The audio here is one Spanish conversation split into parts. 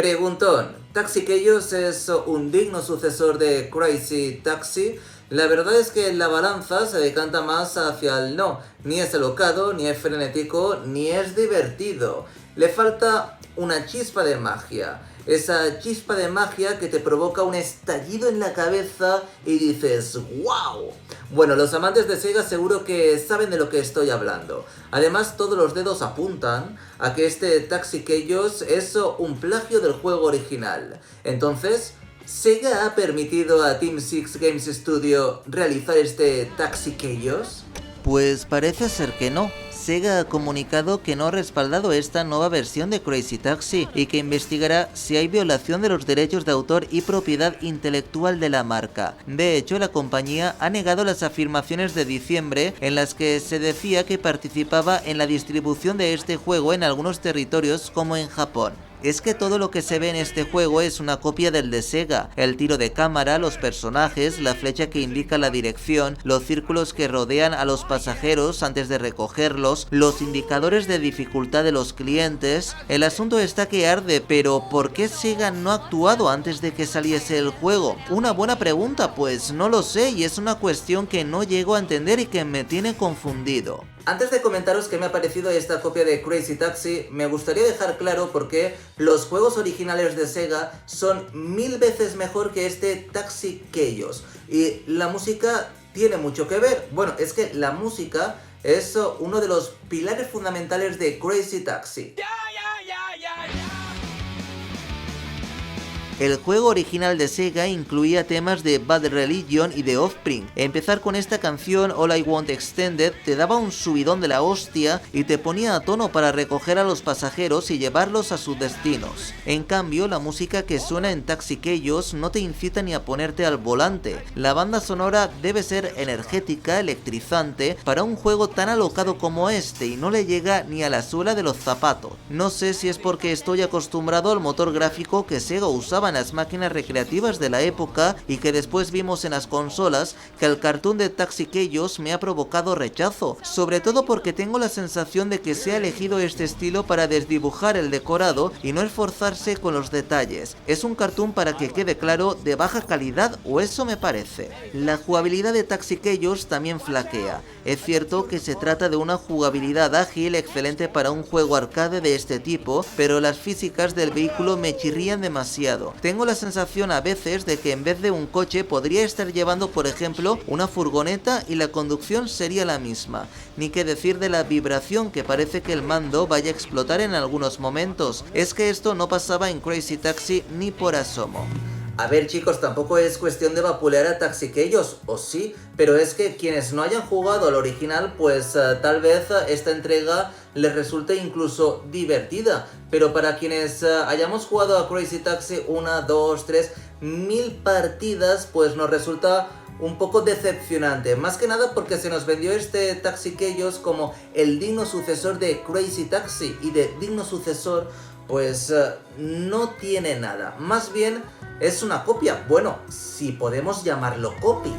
Preguntón, Taxi Chaos es un digno sucesor de Crazy Taxi. La verdad es que la balanza se decanta más hacia el no. Ni es alocado, ni es frenético, ni es divertido. Le falta una chispa de magia. Esa chispa de magia que te provoca un estallido en la cabeza y dices ¡wow! Bueno, los amantes de Sega seguro que saben de lo que estoy hablando. Además, todos los dedos apuntan a que este Taxi Chaos es un plagio del juego original. Entonces, ¿Sega ha permitido a Team Six Games Studio realizar este Taxi Chaos? Pues parece ser que no. Sega ha comunicado que no ha respaldado esta nueva versión de Crazy Taxi y que investigará si hay violación de los derechos de autor y propiedad intelectual de la marca. De hecho, la compañía ha negado las afirmaciones de diciembre en las que se decía que participaba en la distribución de este juego en algunos territorios como en Japón. Es que todo lo que se ve en este juego es una copia del de Sega. El tiro de cámara, los personajes, la flecha que indica la dirección, los círculos que rodean a los pasajeros antes de recogerlos, los indicadores de dificultad de los clientes. El asunto está que arde, pero ¿por qué Sega no ha actuado antes de que saliese el juego? Una buena pregunta, pues no lo sé y es una cuestión que no llego a entender y que me tiene confundido. Antes de comentaros qué me ha parecido esta copia de Crazy Taxi, me gustaría dejar claro por qué los juegos originales de Sega son 1000 veces mejor que este Taxi Chaos. Y la música tiene mucho que ver. Bueno, es que la música es uno de los pilares fundamentales de Crazy Taxi. El juego original de Sega incluía temas de Bad Religion y de Offspring. Empezar con esta canción, All I Want Extended, te daba un subidón de la hostia y te ponía a tono para recoger a los pasajeros y llevarlos a sus destinos. En cambio, la música que suena en Taxi Chaos no te incita ni a ponerte al volante. La banda sonora debe ser energética, electrizante, para un juego tan alocado como este y no le llega ni a la suela de los zapatos. No sé si es porque estoy acostumbrado al motor gráfico que Sega usaba en las máquinas recreativas de la época y que después vimos en las consolas, que el cartoon de Taxi Chaos me ha provocado rechazo, sobre todo porque tengo la sensación de que se ha elegido este estilo para desdibujar el decorado y no esforzarse con los detalles. Es un cartoon, para que quede claro, de baja calidad, o eso me parece. La jugabilidad de Taxi Chaos también flaquea. Es cierto que se trata de una jugabilidad ágil excelente para un juego arcade de este tipo, pero las físicas del vehículo me chirrían demasiado. Tengo la sensación a veces de que en vez de un coche podría estar llevando, por ejemplo, una furgoneta y la conducción sería la misma. Ni qué decir de la vibración, que parece que el mando vaya a explotar en algunos momentos. Es que esto no pasaba en Crazy Taxi ni por asomo. A ver, chicos, tampoco es cuestión de vapulear a Taxi Chaos, o sí, pero es que quienes no hayan jugado al original, pues tal vez esta entrega les resulte incluso divertida. Pero para quienes hayamos jugado a Crazy Taxi 1, 2, 3, 1000 partidas, pues nos resulta un poco decepcionante. Más que nada porque se nos vendió este Taxi Chaos como el digno sucesor de Crazy Taxi, y de digno sucesor pues no tiene nada. Más bien es una copia. Bueno, si podemos llamarlo copia.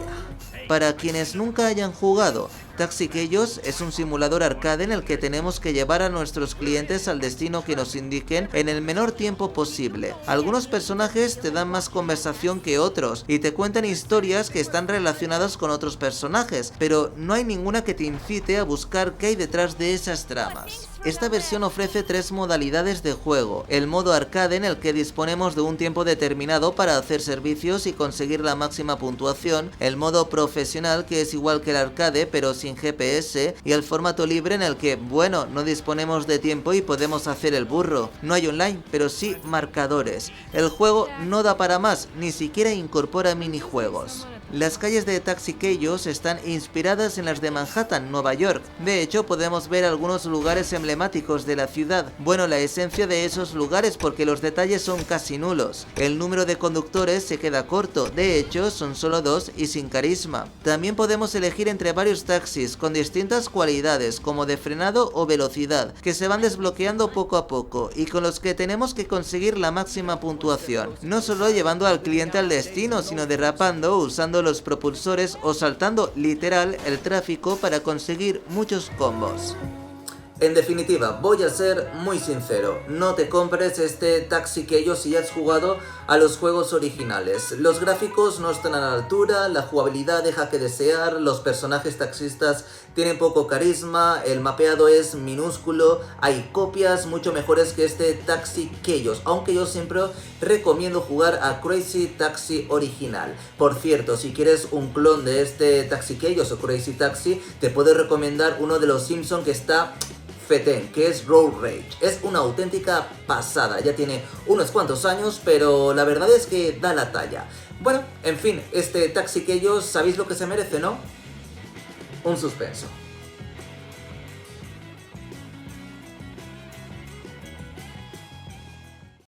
Para quienes nunca hayan jugado, Taxi Chaos es un simulador arcade en el que tenemos que llevar a nuestros clientes al destino que nos indiquen en el menor tiempo posible. Algunos personajes te dan más conversación que otros y te cuentan historias que están relacionadas con otros personajes, pero no hay ninguna que te incite a buscar qué hay detrás de esas tramas. Esta versión ofrece 3 modalidades de juego: el modo arcade, en el que disponemos de un tiempo determinado para hacer servicios y conseguir la máxima puntuación; el modo profesional, que es igual que el arcade pero sin GPS; y el formato libre, en el que, bueno, no disponemos de tiempo y podemos hacer el burro. No hay online, pero sí marcadores. El juego no da para más, ni siquiera incorpora minijuegos. Las calles de Taxi Chaos están inspiradas en las de Manhattan, Nueva York. De hecho, podemos ver algunos lugares emblemáticos de la ciudad. Bueno, la esencia de esos lugares, porque los detalles son casi nulos. El número de conductores se queda corto, de hecho son solo 2 y sin carisma. También podemos elegir entre varios taxis con distintas cualidades, como de frenado o velocidad, que se van desbloqueando poco a poco y con los que tenemos que conseguir la máxima puntuación. No solo llevando al cliente al destino, sino derrapando, usando los propulsores o saltando literal el tráfico para conseguir muchos combos. En definitiva, voy a ser muy sincero, no te compres este Taxi Keio si ya has jugado a los juegos originales. Los gráficos no están a la altura, la jugabilidad deja que desear, los personajes taxistas tienen poco carisma, el mapeado es minúsculo, hay copias mucho mejores que este Taxi Keio, aunque yo siempre recomiendo jugar a Crazy Taxi original. Por cierto, si quieres un clon de este Taxi Keio o Crazy Taxi, te puedo recomendar uno de los Simpsons que está fetén, que es Road Rage. Es una auténtica pasada, ya tiene unos cuantos años, pero la verdad es que da la talla. Bueno, en fin, este Taxi Keio, ¿sabéis lo que se merece, no? Un suspenso.